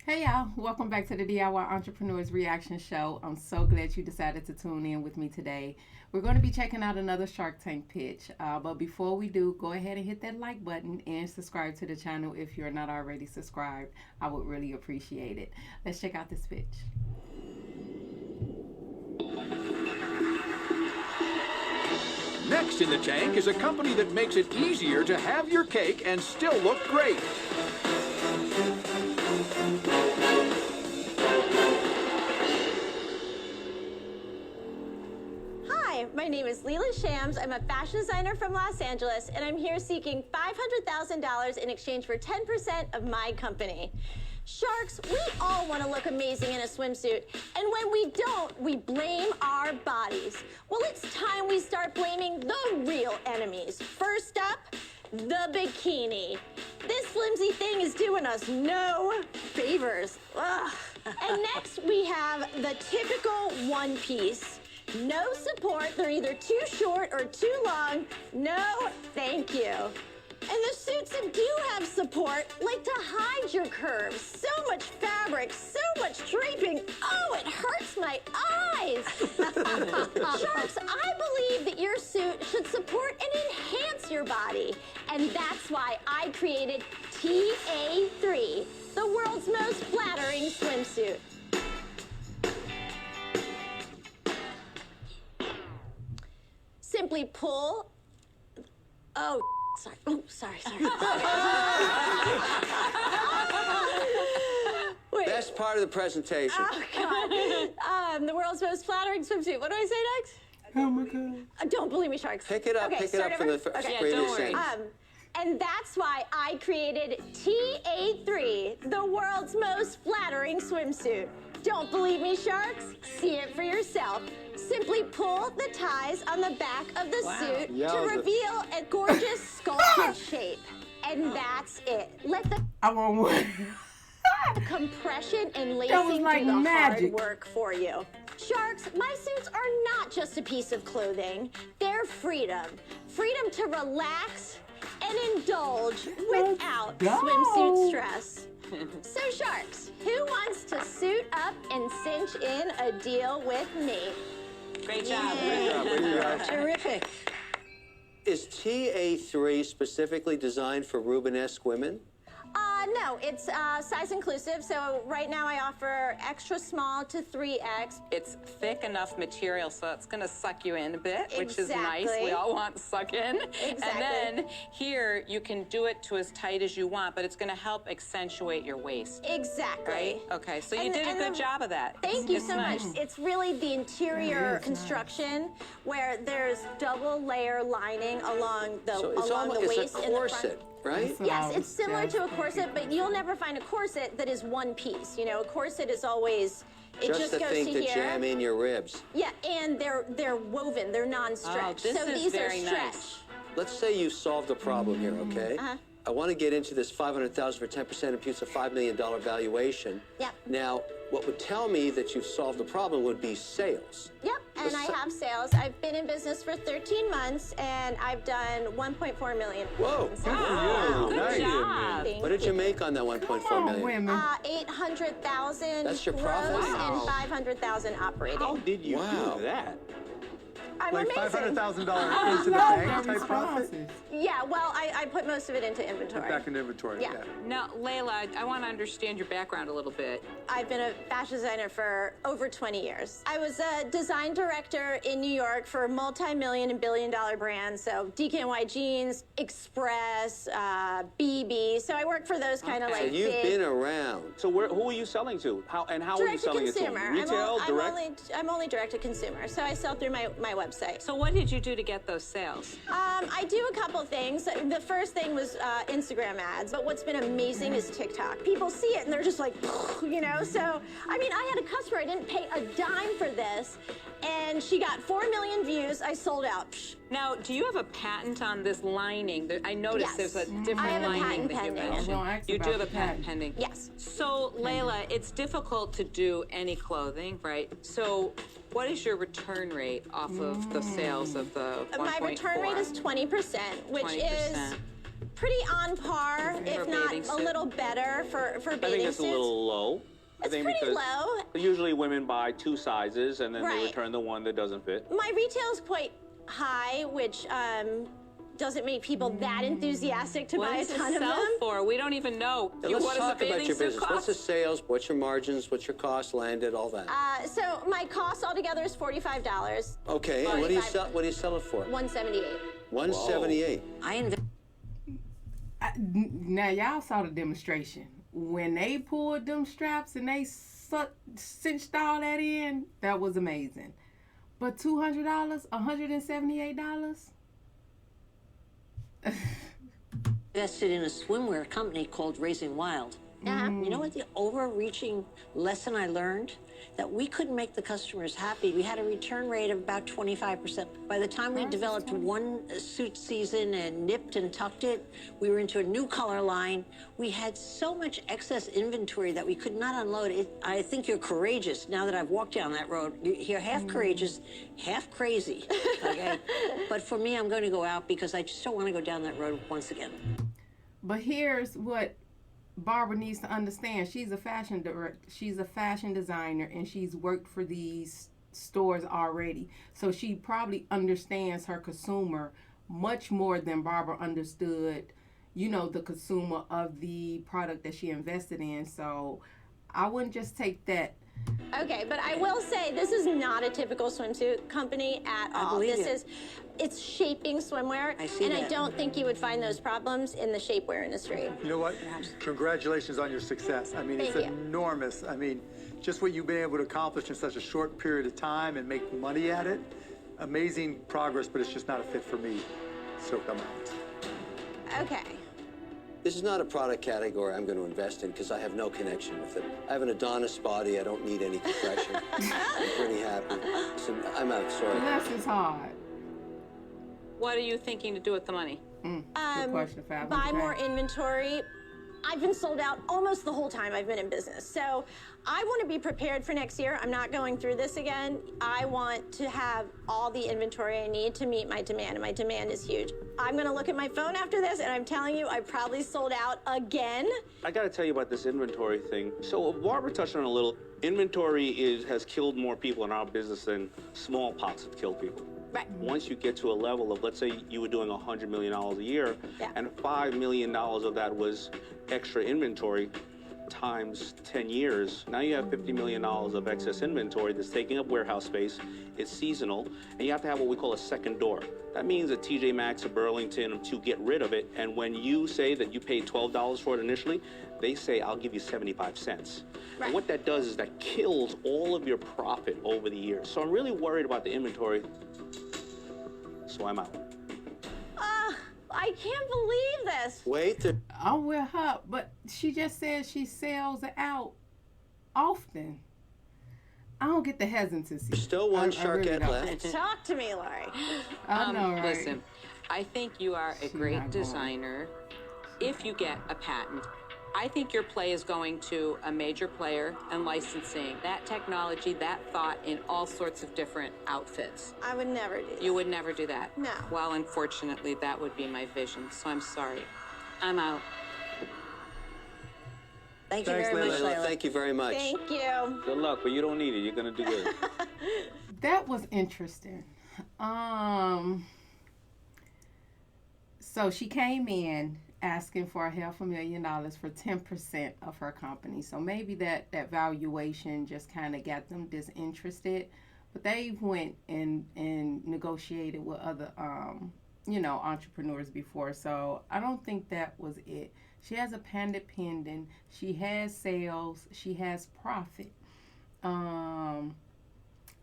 Hey y'all, welcome back to the DIY Entrepreneurs Reaction Show. I'm so glad you decided to tune in with me today. We're going to be checking out another Shark Tank pitch. But before we do, go ahead and hit that like button and subscribe to the channel if you're not already subscribed. I would really appreciate it. Let's check out this pitch. Next in the tank is a company that makes it easier to have your cake and still look great. Hi, my name is Leela Shams. I'm a fashion designer from Los Angeles, and I'm here seeking $500,000 in exchange for 10% of my company. Sharks, we all want to look amazing in a swimsuit, and when we don't, we blame our bodies. Well, it's time we start blaming the real enemies. First up, the bikini. This flimsy thing is doing us no favors. Ugh. And next, we have the typical one piece. No support, they're either too short or too long. No, thank you. And the suits that do have support like to hide your curves. So much fabric, so much draping. Oh, it hurts my eyes. Sharks, I believe that your suit should support and enhance your body. And that's why I created TA3, the world's most flattering swimsuit. Simply pull. Oh, sorry. Oh, sorry. Wait. Best part of the presentation. Oh, God. The world's most flattering swimsuit. What do I say next? Oh my God. Don't believe me, Sharks. Pick it up. Okay, Pick it start up from over? the Okay. previous sentence. And that's why I created TA3, the world's most flattering swimsuit. Don't believe me, Sharks? See it for yourself. Simply pull the ties on the back of the suit to reveal a gorgeous sculpted shape. And that's it. Let the I want one. compression and lacing like do the magic. hard work for you. Sharks, my suits are not just a piece of clothing. They're freedom. Freedom to relax and indulge without go. swimsuit stress. So Sharks, who wants to suit up and cinch in a deal with me? Great job. Terrific. Is TA3 specifically designed for Rubenesque women? No, it's size inclusive. So right now I offer extra small to 3X. It's thick enough material, so it's going to suck you in a bit, which is nice. Exactly. We all want to suck in. Exactly. And then here, you can do it to as tight as you want, but it's going to help accentuate your waist. Exactly. Right? Okay, so you And- did a and good the- job of that. Thank you It's so nice. much. It's really the interior It is construction where there's double layer lining along the So it's along almost the it's waist a and the front. corset, right? Yes, it's similar to a corset, but you'll never find a corset that is one piece. You know, a corset is always it just the goes thing to to here. jam in your ribs. Yeah, and they're woven, they're non-stretch. Oh, this so is these very are stretch. nice. Let's say you've solved a problem here, okay? I want to get into this $500,000 for 10% imputes a $5 million valuation. Yep. Now, what would tell me that you've solved the problem would be sales. Yep, and I have sales. I've been in business for 13 months, and I've done 1.4 million. Whoa. Wow, good Nice. job. Thank What did you you. make on that 1.4 Come on, million? women. 800,000 That's your gross profit? and 500,000 operating. How did you Wow. do that? I'm Like amazing. $500,000 into the Love bank their type profit? responses. Yeah, well, I put most of it into inventory. Back in inventory. Yeah. Now, Layla, I want to understand your background a little bit. I've been a fashion designer for over 20 years. I was a design director in New York for multi-million and billion-dollar brands, so DKNY Jeans, Express, BB. So I work for those kind of So like you've big been around. So who are you selling to? How are you direct to selling it to? consumer. Retail, direct? I'm only direct to consumer, so I sell through my website. So what did you do to get those sales? I do a couple things. The first thing was Instagram ads, but what's been amazing is TikTok. People see it and they're just like, you know? So, I mean, I had a customer, I didn't pay a dime for this, and she got 4 million views. I sold out. Now, do you have a patent on this lining? I noticed Yes. there's a different I have a lining patent that you pending. mentioned. Don't ask You do about have a the patent patent. pending. Yes. So, Layla, it's difficult to do any clothing, right? So, what is your return rate off of the sales of the 1.4? My return rate is 20%, which is 20%. pretty on par, if not bathing a suit. little better for I bathing think it's suits. a little low. I It's think pretty because low. usually women buy 2 sizes and then Right. they return the one that doesn't fit. My retail is quite high, which doesn't make people that enthusiastic to What buy a does it ton of sell them. for? We don't even know. Now, let's What does a talk about bathing your suit business. What's the cost? sales? What's your margins? What's your cost landed? All that. So my cost altogether is $45. Okay. And what do you 45. sell? What do you sell it for? $178. 178. Now y'all saw the demonstration when they pulled them straps and they cinched all that in. That was amazing. But $200, $178. Invested in a swimwear company called Raising Wild. You know what the overreaching lesson I learned? That we couldn't make the customers happy. We had a return rate of about 25%. By the time we developed one suit season and nipped and tucked it, we were into a new color line. We had so much excess inventory that we could not unload it. I think you're courageous now that I've walked down that road. You're half courageous, half crazy, okay? But for me, I'm going to go out because I just don't want to go down that road once again. But here's what Barbara needs to understand. She's a fashion director. She's a fashion designer, and she's worked for these stores already. So she probably understands her consumer much more than Barbara understood, you know, the consumer of the product that she invested in. So I wouldn't just take that. Okay, but I will say this is not a typical swimsuit company at all. believe This you. is, it's shaping swimwear, I see and I that. don't think you would find those problems in the shapewear industry. You know what? Congratulations on your success. I mean, it's Thank you. enormous. I mean, just what you've been able to accomplish in such a short period of time and make money at it. Amazing progress, but it's just not a fit for me. So come on. Okay. This is not a product category I'm going to invest in because I have no connection with it. I have an Adonis body. I don't need any compression. I'm pretty happy. So I'm out. Sorry. Less is hard. What are you thinking to do with the money? Good question. Buy more inventory. I've been sold out almost the whole time I've been in business. So I want to be prepared for next year. I'm not going through this again. I want to have all the inventory I need to meet my demand, and my demand is huge. I'm going to look at my phone after this, and I'm telling you, I probably sold out again. I got to tell you about this inventory thing. So Barbara touched on it a little. Inventory has killed more people in our business than smallpox have killed people. Right. Once you get to a level of, let's say you were doing $100 million a year, Yeah. and $5 million of that was extra inventory times 10 years, now you have $50 million of excess inventory that's taking up warehouse space, it's seasonal, and you have to have what we call a second door. That means a TJ Maxx or Burlington to get rid of it, and when you say that you paid $12 for it initially, they say, I'll give you 75 cents. Right. And what that does is that kills all of your profit over the years. So I'm really worried about the inventory, so I'm out. I can't believe this. Wait. I'm with her, but she just said she sells it out often. I don't get the hesitancy. There's still one Sharkette don't. left. Talk to me, Lori. I know, right? Listen, I think you are a She great not going. designer if you get a patent. I think your play is going to a major player and licensing that technology, that thought in all sorts of different outfits. I would never do that. You would never do that. No. Well, unfortunately, that would be my vision, so I'm sorry. I'm out. Thank you Thanks, very much, Layla. Layla. Thank you very much. Thank you. Good luck, but you don't need it. You're going to do good. That was interesting. So she came in asking for $500,000 for 10% of her company. So maybe that valuation just kind of got them disinterested. But they went and negotiated with other, entrepreneurs before. So I don't think that was it. She has a patent pending. She has sales. She has profit. I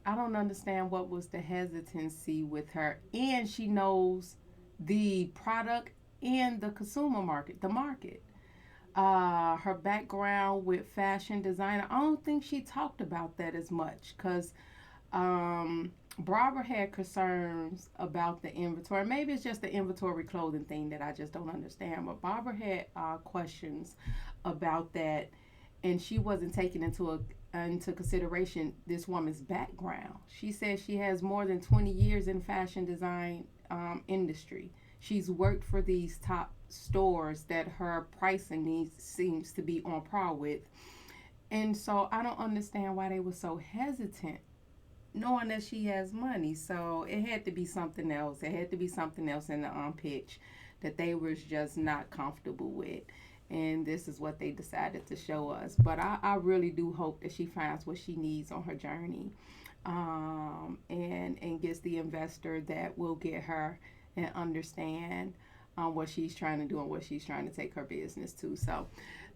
don't understand what was the hesitancy with her. And she knows the product and the consumer market, the market. Her background with fashion design, I don't think she talked about that as much because Barbara had concerns about the inventory. Maybe it's just the inventory clothing thing that I just don't understand. But Barbara had questions about that, and she wasn't taking into consideration this woman's background. She says she has more than 20 years in fashion design industry. she's worked for these top stores that her pricing needs seems to be on par with. And so I don't understand why they were so hesitant, knowing that she has money. So it had to be something else. It had to be something else in the pitch that they was just not comfortable with. And this is what they decided to show us. But I really do hope that she finds what she needs on her journey, and gets the investor that will get her and understand what she's trying to do and what she's trying to take her business to. So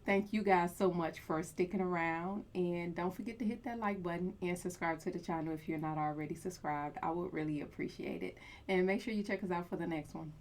thank you guys so much for sticking around. And don't forget to hit that like button and subscribe to the channel if you're not already subscribed. I would really appreciate it. And make sure you check us out for the next one.